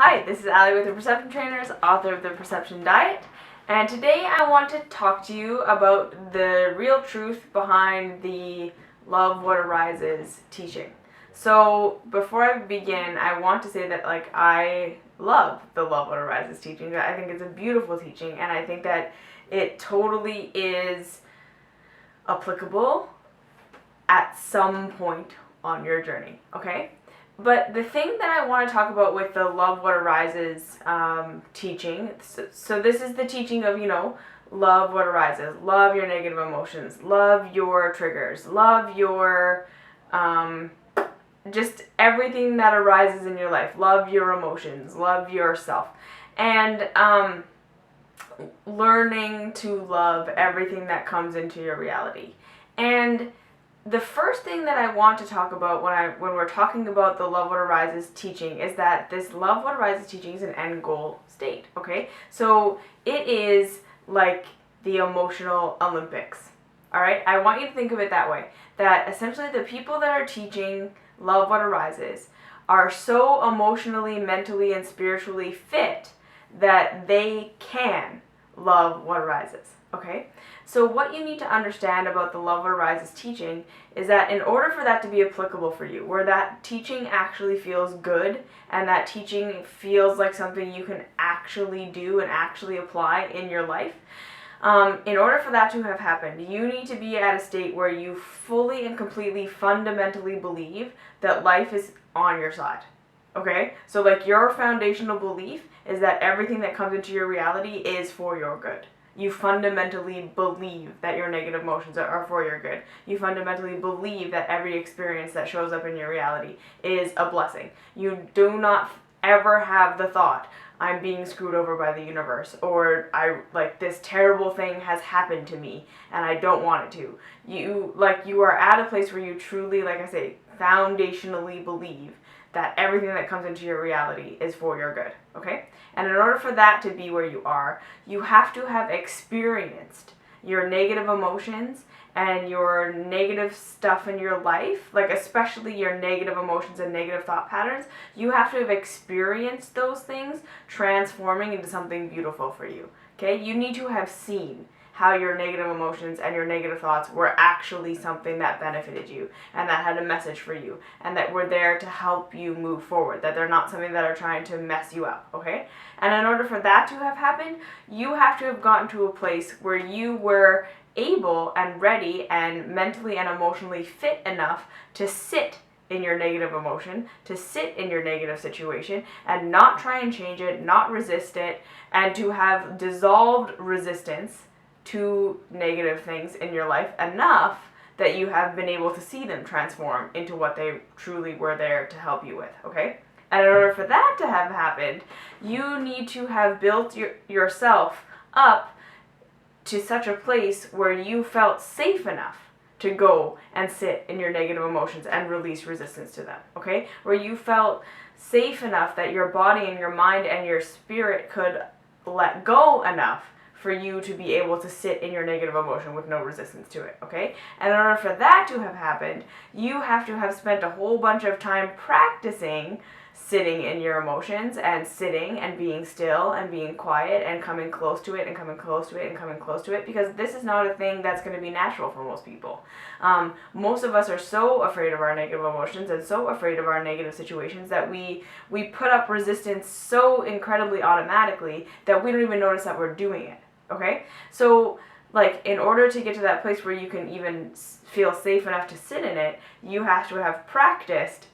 Hi, this is Allie with the Perception Trainers, author of The Perception Diet, and today I want to talk to you about the real truth behind the Love What Arises teaching. So before I begin, I want to say that I love the Love What Arises teaching. I think it's a beautiful teaching, and I think that it totally is applicable at some point on your journey, okay? But the thing that I want to talk about with the Love What Arises teaching, so this is the teaching of, love what arises, love your negative emotions, love your triggers, love your, just everything that arises in your life, love your emotions, love yourself, and learning to love everything that comes into your reality. And the first thing that I want to talk about when we're talking about the Love What Arises teaching is that this Love What Arises teaching is an end goal state, okay? So it is like the emotional Olympics, all right? I want you to think of it that way, that essentially the people that are teaching Love What Arises are so emotionally, mentally, and spiritually fit that they can love what arises, okay? So what you need to understand about the Love What Arises teaching is that in order for that to be applicable for you, where that teaching actually feels good and that teaching feels like something you can actually do and actually apply in your life, in order for that to have happened, you need to be at a state where you fully and completely fundamentally believe that life is on your side. Okay? So your foundational belief is that everything that comes into your reality is for your good. You fundamentally believe that your negative emotions are for your good. You fundamentally believe that every experience that shows up in your reality is a blessing. You do not ever have the thought, I'm being screwed over by the universe, or this terrible thing has happened to me and I don't want it to. You are at a place where you truly, like I say, foundationally believe that everything that comes into your reality is for your good, okay? And in order for that to be where you are, you have to have experienced your negative emotions and your negative stuff in your life, especially your negative emotions and negative thought patterns. You have to have experienced those things transforming into something beautiful for you, okay? You need to have seen how your negative emotions and your negative thoughts were actually something that benefited you and that had a message for you and that were there to help you move forward, that they're not something that are trying to mess you up, okay? And in order for that to have happened, you have to have gotten to a place where you were able and ready and mentally and emotionally fit enough to sit in your negative emotion, to sit in your negative situation and not try and change it, not resist it, and to have dissolved resistance to negative things in your life enough that you have been able to see them transform into what they truly were there to help you with, okay? And in order for that to have happened, you need to have built yourself up to such a place where you felt safe enough to go and sit in your negative emotions and release resistance to them, okay? Where you felt safe enough that your body and your mind and your spirit could let go enough for you to be able to sit in your negative emotion with no resistance to it, okay? And in order for that to have happened, you have to have spent a whole bunch of time practicing sitting in your emotions and sitting and being still and being quiet and coming close to it and coming close to it and coming close to it, because this is not a thing that's going to be natural for most people. Most of us are so afraid of our negative emotions and so afraid of our negative situations that we put up resistance so incredibly automatically that we don't even notice that we're doing it. Okay? So, in order to get to that place where you can even feel safe enough to sit in it, you have to have practiced,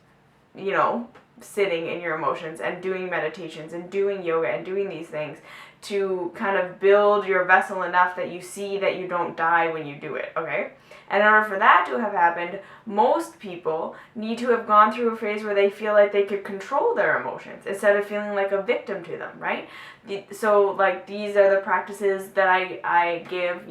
sitting in your emotions and doing meditations and doing yoga and doing these things to kind of build your vessel enough that you see that you don't die when you do it, okay? And in order for that to have happened, most people need to have gone through a phase where they feel like they could control their emotions instead of feeling like a victim to them, right? So, these are the practices that I give,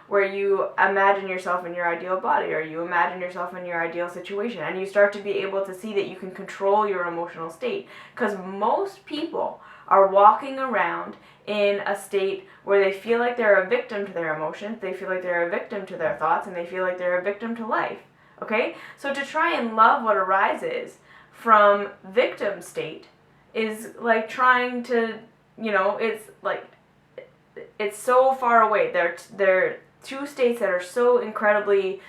where you imagine yourself in your ideal body, or you imagine yourself in your ideal situation, and you start to be able to see that you can control your emotional state. Because most people are walking around in a state where they feel like they're a victim to their emotions, they feel like they're a victim to their thoughts, and they feel like they're a victim to life, okay? So to try and love what arises from victim state is like trying to, it's like, it's so far away. They're two states that are so incredibly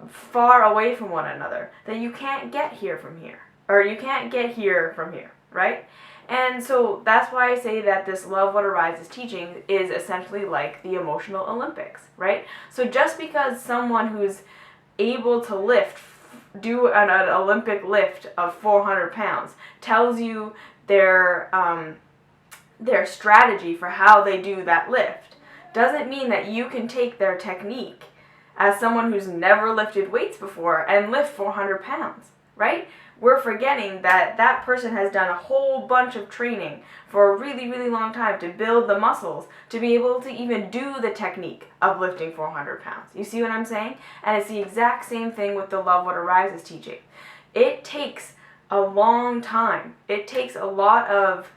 far away from one another that you can't get here from here, or you can't get here from here, right? And so that's why I say that this Love What Arises teaching is essentially like the emotional Olympics, right? So just because someone who's able to do an Olympic lift of 400 pounds tells you their strategy for how they do that lift, doesn't mean that you can take their technique as someone who's never lifted weights before and lift 400 pounds, right? We're forgetting that that person has done a whole bunch of training for a really, really long time to build the muscles to be able to even do the technique of lifting 400 pounds. You see what I'm saying? And it's the exact same thing with the Love What Arises teaching. It takes a long time. It takes a lot of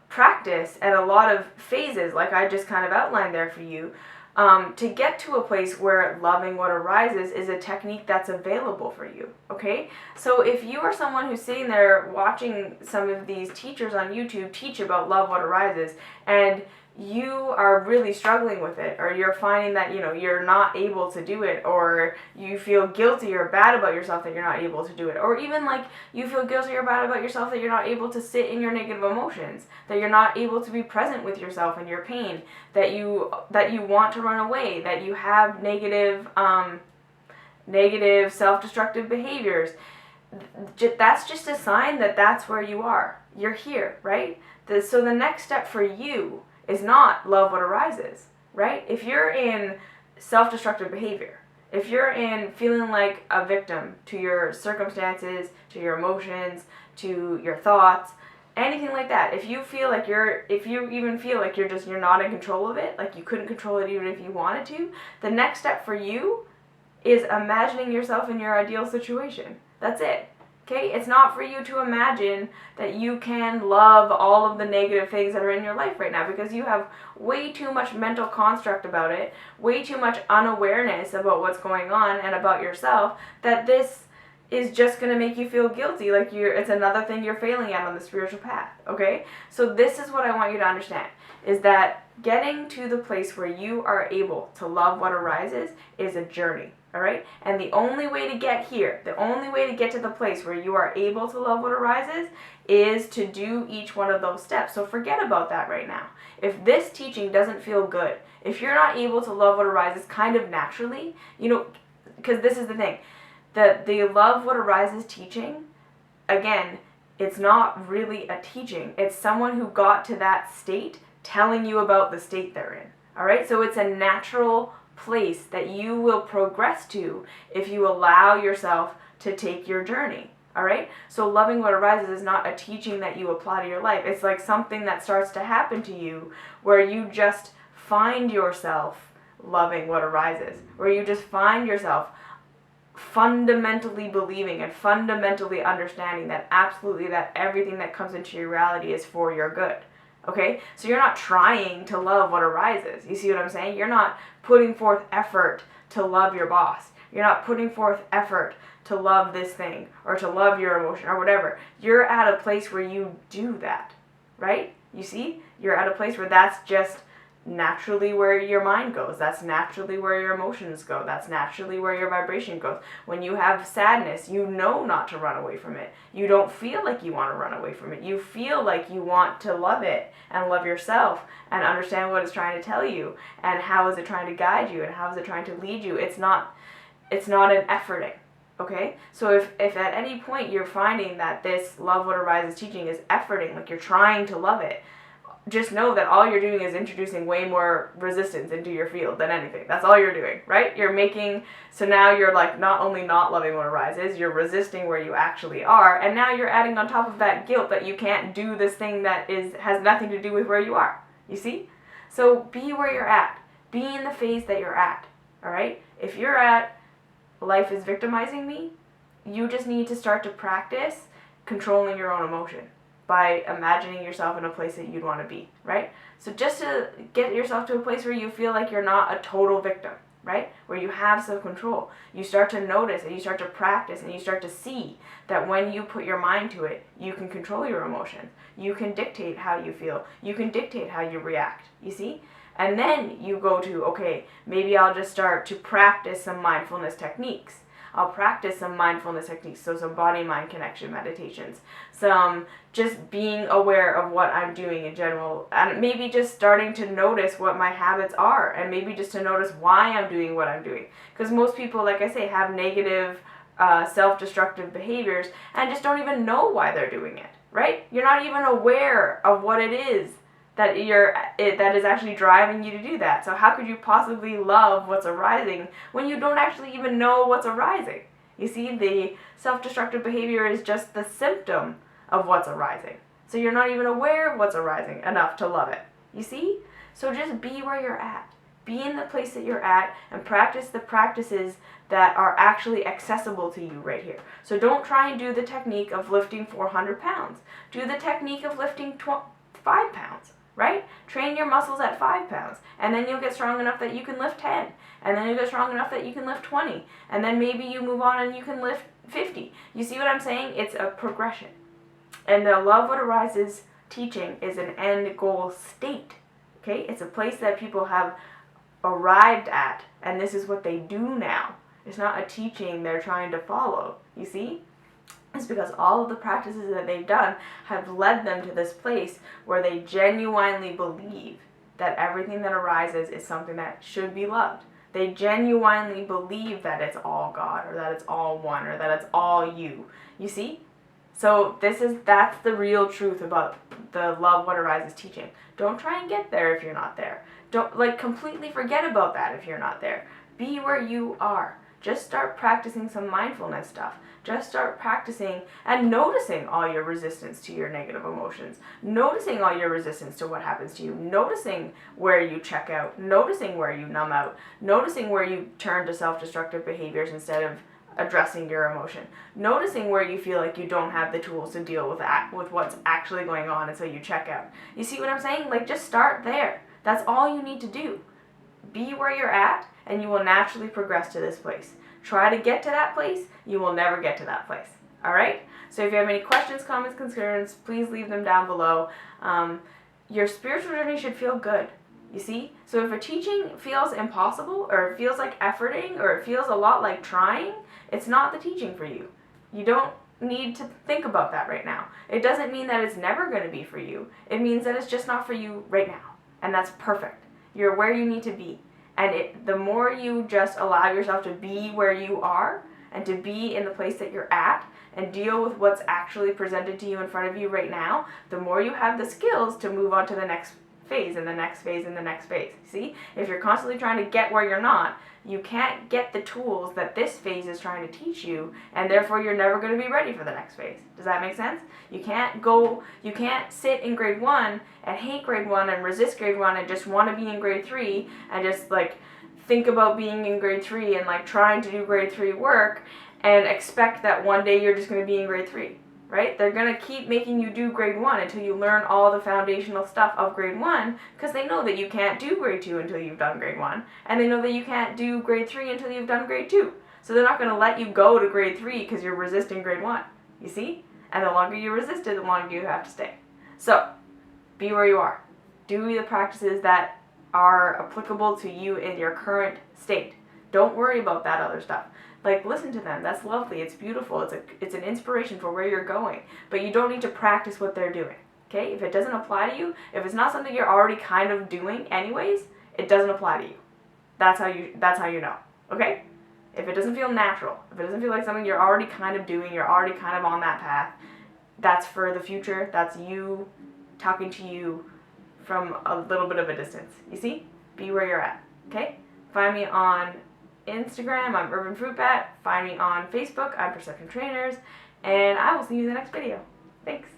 practice and a lot of phases, like I just kind of outlined there for you, to get to a place where loving what arises is a technique that's available for you, okay? So if you are someone who's sitting there watching some of these teachers on YouTube teach about love what arises, and you are really struggling with it, or you're finding that, you're not able to do it, or you feel guilty or bad about yourself that you're not able to do it, or even like you feel guilty or bad about yourself that you're not able to sit in your negative emotions, that you're not able to be present with yourself and your pain, that you want to run away, that you have negative self-destructive behaviors, that's just a sign that that's where you are. You're here, right? So the next step for you is not love what arises, right? If you're in self-destructive behavior, if you're in feeling like a victim to your circumstances, to your emotions, to your thoughts, anything like that, if you even feel like you're not in control of it, like you couldn't control it even if you wanted to, the next step for you is imagining yourself in your ideal situation. That's it. Okay? It's not for you to imagine that you can love all of the negative things that are in your life right now, because you have way too much mental construct about it, way too much unawareness about what's going on and about yourself, that this is just going to make you feel guilty, like it's another thing you're failing at on the spiritual path, okay? So this is what I want you to understand, is that getting to the place where you are able to love what arises is a journey. All right? And the only way to get here, the only way to get to the place where you are able to love what arises is to do each one of those steps. So forget about that right now. If this teaching doesn't feel good, if you're not able to love what arises kind of naturally, because this is the thing, the love what arises teaching, again, it's not really a teaching. It's someone who got to that state telling you about the state they're in. All right? So it's a natural place that you will progress to if you allow yourself to take your journey. All right? So loving what arises is not a teaching that you apply to your life. It's like something that starts to happen to you where you just find yourself loving what arises, where you just find yourself fundamentally believing and fundamentally understanding that absolutely that everything that comes into your reality is for your good. Okay? So you're not trying to love what arises. You see what I'm saying? You're not putting forth effort to love your boss. You're not putting forth effort to love this thing or to love your emotion or whatever. You're at a place where you do that, right? You see? You're at a place where that's just naturally where your mind goes. That's naturally where your emotions go. That's naturally where your vibration goes. When you have sadness, you know not to run away from it. You don't feel like you want to run away from it. You feel like you want to love it and love yourself and understand what it's trying to tell you and how is it trying to guide you and how is it trying to lead you. It's not an efforting. Okay? So if at any point you're finding that this love what arises teaching is efforting, like you're trying to love it, just know that all you're doing is introducing way more resistance into your field than anything. That's all you're doing, right? So now you're like not only not loving what arises, you're resisting where you actually are, and now you're adding on top of that guilt that you can't do this thing that has nothing to do with where you are. You see? So be where you're at. Be in the phase that you're at, all right? If you're at life is victimizing me, you just need to start to practice controlling your own emotion by imagining yourself in a place that you'd want to be, right? So just to get yourself to a place where you feel like you're not a total victim, right? Where you have self-control. You start to notice and you start to practice and you start to see that when you put your mind to it, you can control your emotions. You can dictate how you feel. You can dictate how you react, you see? And then you go to, okay, maybe I'll just start to practice some mindfulness techniques. I'll practice some mindfulness techniques, so some body-mind connection meditations, some just being aware of what I'm doing in general, and maybe just starting to notice what my habits are, and maybe just to notice why I'm doing what I'm doing. Because most people, like I say, have negative, self-destructive behaviors and just don't even know why they're doing it, right? You're not even aware of what it is that that is actually driving you to do that. So how could you possibly love what's arising when you don't actually even know what's arising? You see, the self-destructive behavior is just the symptom of what's arising. So you're not even aware of what's arising enough to love it. You see? So just be where you're at. Be in the place that you're at and practice the practices that are actually accessible to you right here. So don't try and do the technique of lifting 400 pounds. Do the technique of lifting 5 pounds. Right? Train your muscles at 5 pounds, and then you'll get strong enough that you can lift 10, and then you'll get strong enough that you can lift 20, and then maybe you move on and you can lift 50. You see what I'm saying? It's a progression. And the Love What Arises teaching is an end goal state. Okay? It's a place that people have arrived at, and this is what they do now. It's not a teaching they're trying to follow. You see? It's because all of the practices that they've done have led them to this place where they genuinely believe that everything that arises is something that should be loved. They genuinely believe that it's all God, or that it's all one, or that it's all you. You see? So that's the real truth about the Love What Arises teaching. Don't try and get there if you're not there. Don't completely forget about that if you're not there. Be where you are. Just start practicing some mindfulness stuff. Just start practicing and noticing all your resistance to your negative emotions. Noticing all your resistance to what happens to you. Noticing where you check out. Noticing where you numb out. Noticing where you turn to self-destructive behaviors instead of addressing your emotion. Noticing where you feel like you don't have the tools to deal with what's actually going on, and so you check out. You see what I'm saying? Just start there. That's all you need to do. Be where you're at, and you will naturally progress to this place. Try to get to that place, you will never get to that place. All right? So if you have any questions, comments, concerns, please leave them down below. Your spiritual journey should feel good, you see? So if a teaching feels impossible, or it feels like efforting, or it feels a lot like trying, it's not the teaching for you. You don't need to think about that right now. It doesn't mean that it's never going to be for you. It means that it's just not for you right now. And that's perfect. You're where you need to be. And the more you just allow yourself to be where you are and to be in the place that you're at and deal with what's actually presented to you in front of you right now, the more you have the skills to move on to the next phase and the next phase and the next phase. See? If you're constantly trying to get where you're not, you can't get the tools that this phase is trying to teach you, and therefore you're never going to be ready for the next phase. Does that make sense? You can't sit in grade 1 and hate grade 1 and resist grade 1 and just want to be in grade 3 and just think about being in grade 3 and trying to do grade 3 work and expect that one day you're just going to be in grade 3. Right? They're going to keep making you do grade 1 until you learn all the foundational stuff of grade 1, because they know that you can't do grade 2 until you've done grade 1, and they know that you can't do grade 3 until you've done grade 2. So they're not going to let you go to grade 3 because you're resisting grade 1. You see? And the longer you resist it, the longer you have to stay. So, be where you are. Do the practices that are applicable to you in your current state. Don't worry about that other stuff. Listen to them. That's lovely. It's beautiful. It's an inspiration for where you're going. But you don't need to practice what they're doing. Okay? If it doesn't apply to you, if it's not something you're already kind of doing anyways, it doesn't apply to you. That's how you know. Okay? If it doesn't feel natural, if it doesn't feel like something you're already kind of doing, you're already kind of on that path, that's for the future. That's you talking to you from a little bit of a distance. You see? Be where you're at. Okay? Find me on Instagram, I'm Urban Fruit Bat. Find me on Facebook, I'm Perception Trainers, and I will see you in the next video. Thanks.